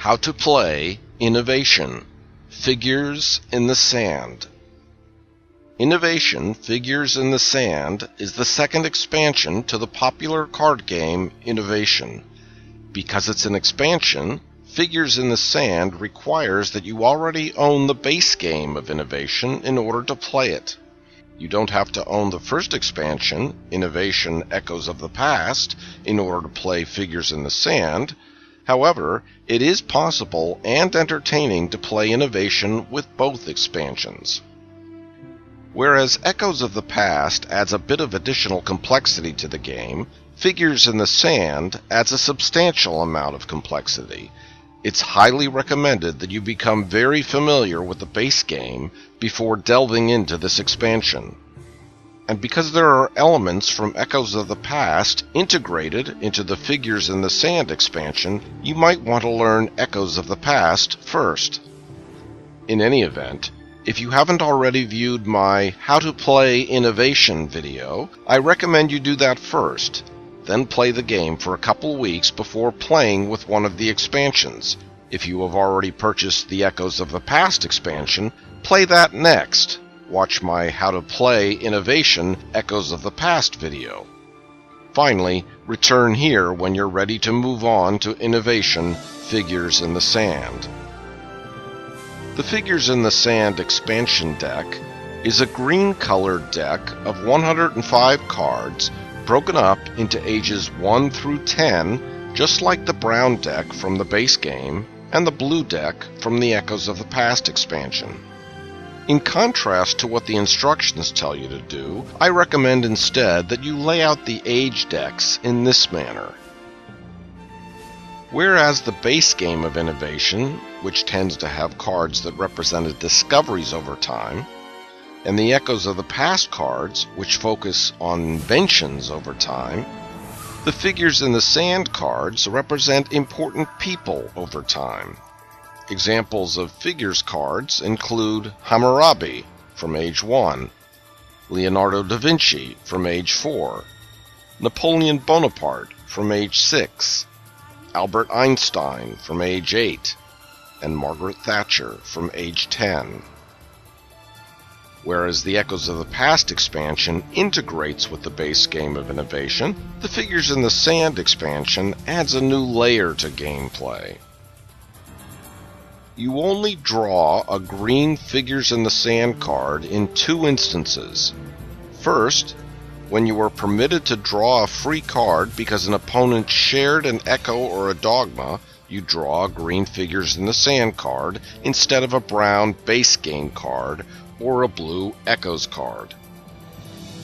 How to play Innovation, Figures in the Sand. Innovation, Figures in the Sand is the second expansion to the popular card game Innovation. Because it's an expansion, Figures in the Sand requires that you already own the base game of Innovation in order to play it. You don't have to own the first expansion, Innovation Echoes of the Past, in order to play Figures in the Sand. However, it is possible and entertaining to play Innovation with both expansions. Whereas Echoes of the Past adds a bit of additional complexity to the game, Figures in the Sand adds a substantial amount of complexity. It's highly recommended that you become very familiar with the base game before delving into this expansion. And because there are elements from Echoes of the Past integrated into the Figures in the Sand expansion, you might want to learn Echoes of the Past first. In any event, if you haven't already viewed my How to Play Innovation video, I recommend you do that first. Then play the game for a couple weeks before playing with one of the expansions. If you have already purchased the Echoes of the Past expansion, play that next. Watch my How to Play Innovation Echoes of the Past video. Finally, return here when you're ready to move on to Innovation Figures in the Sand. The Figures in the Sand expansion deck is a green-colored deck of 105 cards broken up into ages 1 through 10, just like the brown deck from the base game and the blue deck from the Echoes of the Past expansion. In contrast to what the instructions tell you to do, I recommend instead that you lay out the age decks in this manner. Whereas the base game of Innovation, which tends to have cards that represented discoveries over time, and the Echoes of the Past cards, which focus on inventions over time, the Figures in the Sand cards represent important people over time. Examples of Figures cards include Hammurabi from age 1, Leonardo da Vinci from age 4, Napoleon Bonaparte from age 6, Albert Einstein from age 8, and Margaret Thatcher from age 10. Whereas the Echoes of the Past expansion integrates with the base game of Innovation, the Figures in the Sand expansion adds a new layer to gameplay. You only draw a green Figures in the Sand card in 2 instances. First, when you are permitted to draw a free card because an opponent shared an Echo or a Dogma, you draw a green Figures in the Sand card instead of a brown base game card or a blue Echoes card.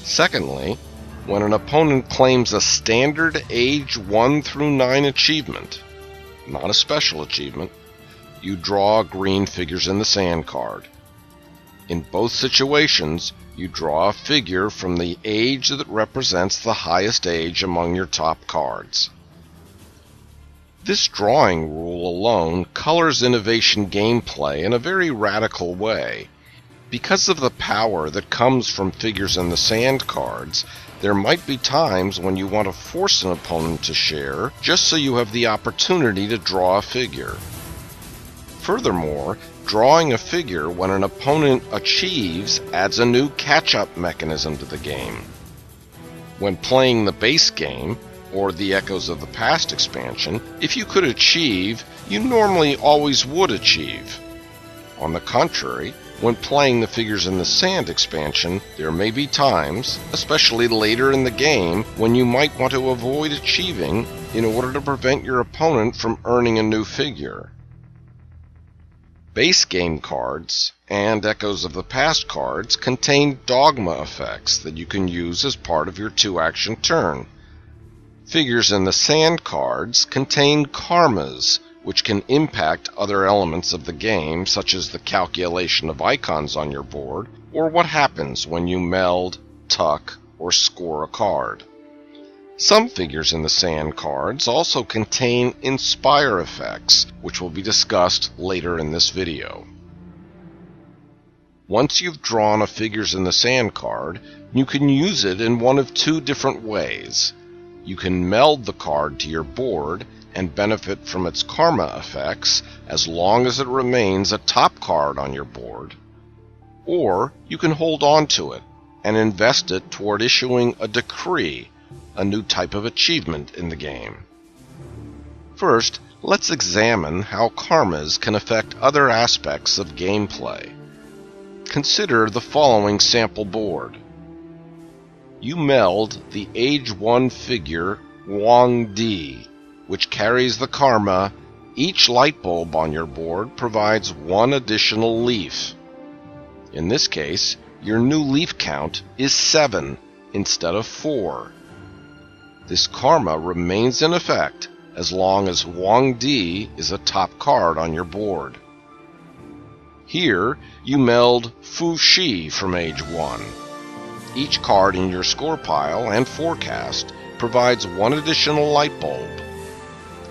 Secondly, when an opponent claims a standard age 1 through 9 achievement, not a special achievement, you draw a green Figures in the Sand card. In both situations, you draw a figure from the age that represents the highest age among your top cards. This drawing rule alone colors Innovation gameplay in a very radical way. Because of the power that comes from Figures in the Sand cards, there might be times when you want to force an opponent to share just so you have the opportunity to draw a figure. Furthermore, drawing a figure when an opponent achieves adds a new catch-up mechanism to the game. When playing the base game, or the Echoes of the Past expansion, if you could achieve, you normally always would achieve. On the contrary, when playing the Figures in the Sand expansion, there may be times, especially later in the game, when you might want to avoid achieving in order to prevent your opponent from earning a new figure. Base game cards and Echoes of the Past cards contain Dogma effects that you can use as part of your 2-action turn. Figures in the Sand cards contain karmas, which can impact other elements of the game, such as the calculation of icons on your board, or what happens when you meld, tuck, or score a card. Some Figures in the Sand cards also contain Inspire effects, which will be discussed later in this video. Once you've drawn a Figures in the Sand card, you can use it in one of 2 different ways. You can meld the card to your board and benefit from its karma effects as long as it remains a top card on your board, or you can hold on to it and invest it toward issuing a decree, a new type of achievement in the game. First, let's examine how karmas can affect other aspects of gameplay. Consider the following sample board. You meld the Age 1 figure Wang Di, which carries the karma, each light bulb on your board provides one additional leaf. In this case, your new leaf count is 7 instead of 4. This karma remains in effect as long as Wang Di is a top card on your board. Here, you meld Fu Shi from Age 1. Each card in your score pile and forecast provides one additional light bulb.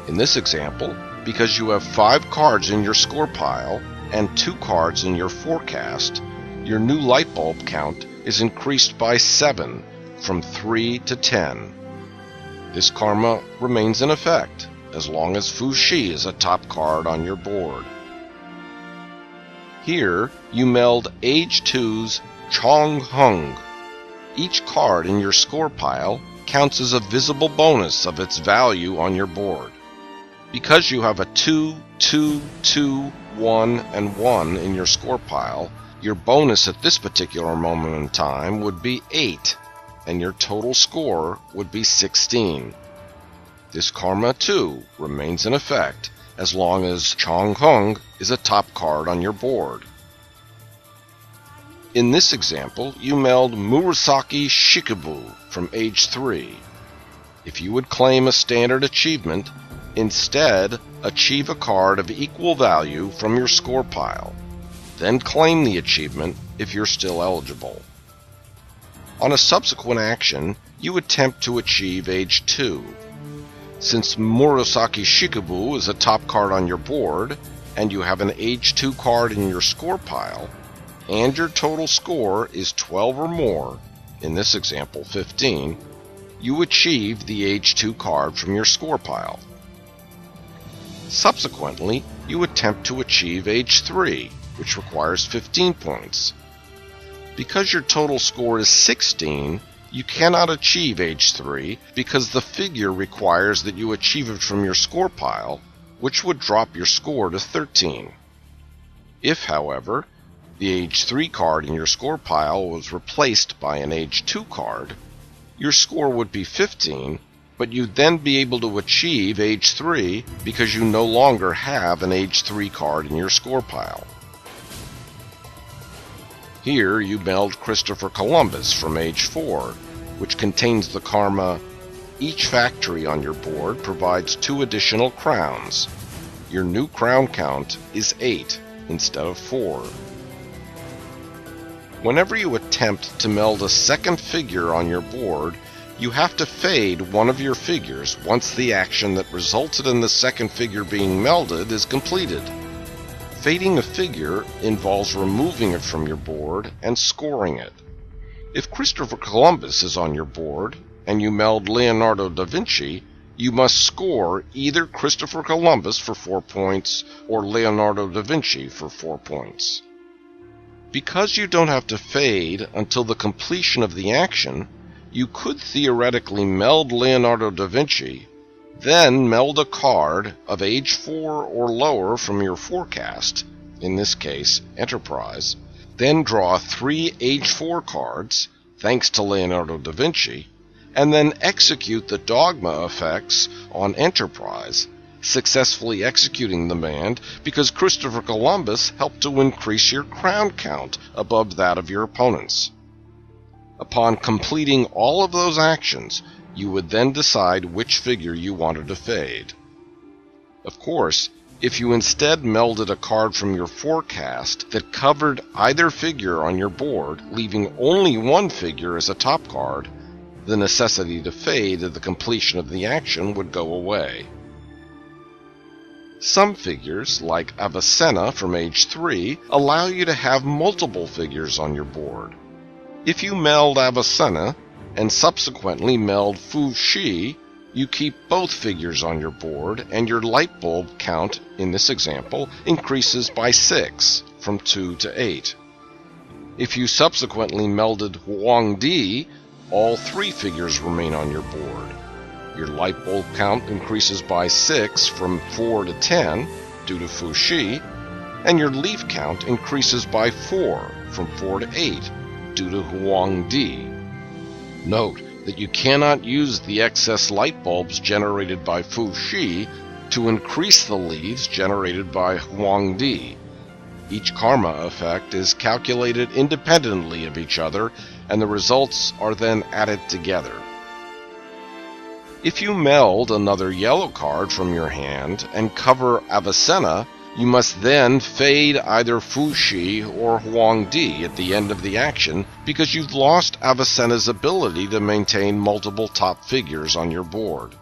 In this example, because you have 5 cards in your score pile and 2 cards in your forecast, your new light bulb count is increased by 7, from 3 to 10. This karma remains in effect as long as Fu Shi is a top card on your board. Here, you meld Age 2's Chong Hung. Each card in your score pile counts as a visible bonus of its value on your board. Because you have a 2, 2, 2, 1, and 1 in your score pile, your bonus at this particular moment in time would be 8, and your total score would be 16. This karma, too, remains in effect as long as Chong Hung is a top card on your board. In this example, you meld Murasaki Shikabu from Age 3. If you would claim a standard achievement, instead achieve a card of equal value from your score pile. Then claim the achievement if you're still eligible. On a subsequent action, you attempt to achieve Age 2. Since Murasaki Shikabu is a top card on your board, and you have an Age 2 card in your score pile, and your total score is 12 or more, in this example 15, you achieve the Age 2 card from your score pile. Subsequently, you attempt to achieve Age 3, which requires 15 points. Because your total score is 16, you cannot achieve Age 3 because the figure requires that you achieve it from your score pile, which would drop your score to 13. If, however, the Age 3 card in your score pile was replaced by an Age 2 card, your score would be 15, but you'd then be able to achieve Age 3 because you no longer have an Age 3 card in your score pile. Here you meld Christopher Columbus from Age 4, which contains the karma, each factory on your board provides 2 additional crowns. Your new crown count is 8 instead of 4. Whenever you attempt to meld a second figure on your board, you have to fade one of your figures once the action that resulted in the second figure being melded is completed. Fading a figure involves removing it from your board and scoring it. If Christopher Columbus is on your board and you meld Leonardo da Vinci, you must score either Christopher Columbus for 4 points or Leonardo da Vinci for 4 points. Because you don't have to fade until the completion of the action, you could theoretically meld Leonardo da Vinci, then meld a card of Age 4 or lower from your forecast, in this case, Enterprise, then draw 3 Age 4 cards, thanks to Leonardo da Vinci, and then execute the dogma effects on Enterprise, successfully executing the command because Christopher Columbus helped to increase your crown count above that of your opponents. Upon completing all of those actions, you would then decide which figure you wanted to fade. Of course, if you instead melded a card from your forecast that covered either figure on your board, leaving only one figure as a top card, the necessity to fade at the completion of the action would go away. Some figures, like Avicenna from Age 3, allow you to have multiple figures on your board. If you meld Avicenna, and subsequently meld Fu Shi, you keep both figures on your board, and your light bulb count, in this example, increases by 6, from 2 to 8. If you subsequently melded Huangdi, all 3 figures remain on your board. Your light bulb count increases by 6, from 4 to 10, due to Fuxi, and your leaf count increases by 4, from 4 to 8, due to Huangdi. Note that you cannot use the excess light bulbs generated by Fuxi to increase the leaves generated by Huangdi. Each karma effect is calculated independently of each other, and the results are then added together. If you meld another yellow card from your hand and cover Avicenna, you must then fade either Fuxi or Huangdi at the end of the action, because you've lost Avicenna's ability to maintain multiple top figures on your board.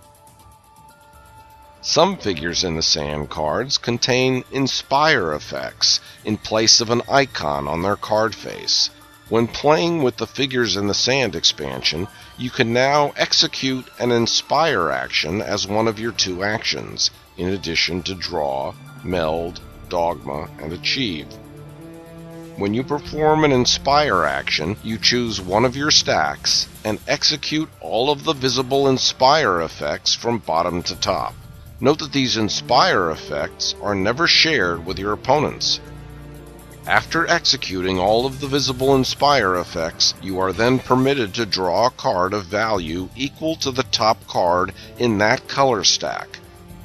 Some figures in the sand cards contain inspire effects in place of an icon on their card face. When playing with the figures in the sand expansion, you can now execute an inspire action as one of your 2 actions, in addition to draw, meld, dogma, and achieve. When you perform an inspire action, you choose one of your stacks and execute all of the visible inspire effects from bottom to top. Note that these inspire effects are never shared with your opponents. After executing all of the visible inspire effects, you are then permitted to draw a card of value equal to the top card in that color stack,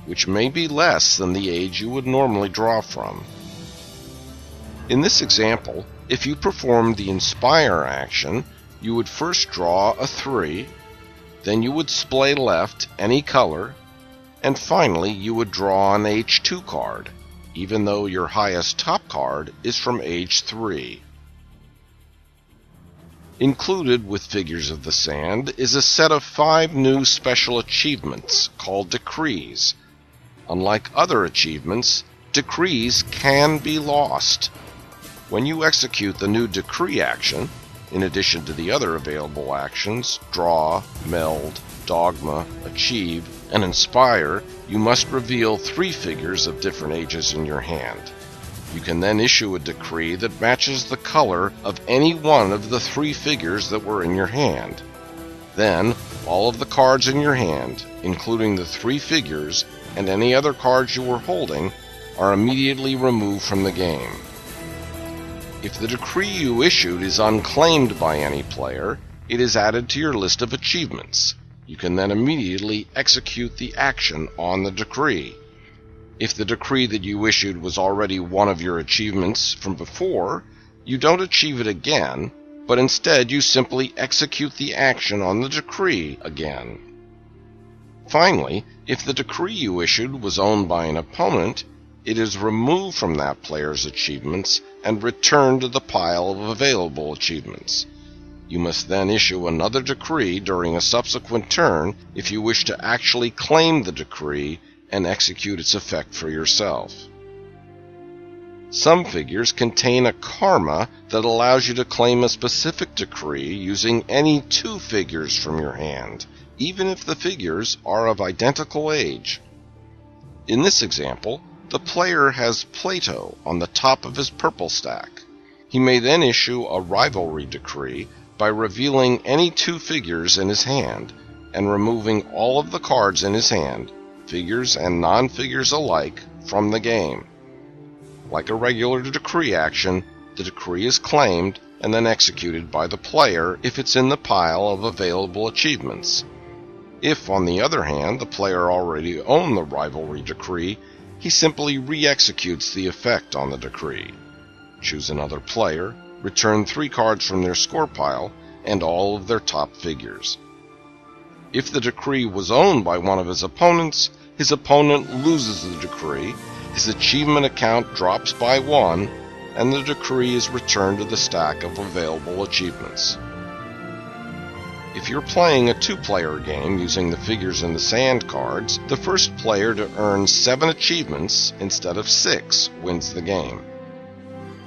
which may be less than the age you would normally draw from. In this example, if you performed the inspire action, you would first draw a 3, then you would splay left any color, and finally you would draw an H2 card, even though your highest top card is from age 3. Included with Figures of the Sand is a set of 5 new special achievements called decrees. Unlike other achievements, decrees can be lost. When you execute the new decree action, in addition to the other available actions, draw, meld, dogma, achieve, and inspire, you must reveal 3 figures of different ages in your hand. You can then issue a decree that matches the color of any one of the 3 figures that were in your hand. Then, all of the cards in your hand, including the 3 figures and any other cards you were holding, are immediately removed from the game. If the decree you issued is unclaimed by any player, it is added to your list of achievements. You can then immediately execute the action on the decree. If the decree that you issued was already one of your achievements from before, you don't achieve it again, but instead you simply execute the action on the decree again. Finally, if the decree you issued was owned by an opponent, it is removed from that player's achievements and returned to the pile of available achievements. You must then issue another decree during a subsequent turn if you wish to actually claim the decree and execute its effect for yourself. Some figures contain a karma that allows you to claim a specific decree using any 2 figures from your hand, even if the figures are of identical age. In this example, the player has Plato on the top of his purple stack. He may then issue a rivalry decree by revealing any 2 figures in his hand and removing all of the cards in his hand, figures and non-figures alike, from the game. Like a regular decree action, the decree is claimed and then executed by the player if it's in the pile of available achievements. If, on the other hand, the player already owned the rivalry decree, he simply re-executes the effect on the decree. Choose another player, return 3 cards from their score pile, and all of their top figures. If the decree was owned by one of his opponent loses the decree, his achievement account drops by 1, and the decree is returned to the stack of available achievements. If you're playing a 2-player game using the Figures in the Sand cards, the first player to earn 7 achievements instead of 6 wins the game.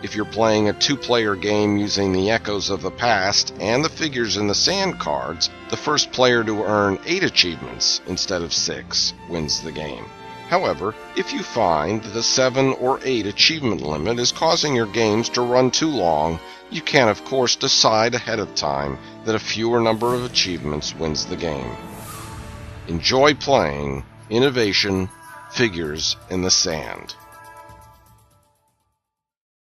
If you're playing a two-player game using the Echoes of the Past and the Figures in the Sand cards, the first player to earn 8 achievements instead of 6 wins the game. However, if you find that the 7 or 8 achievement limit is causing your games to run too long, you can of course decide ahead of time that a fewer number of achievements wins the game. Enjoy playing Innovation Figures in the Sand.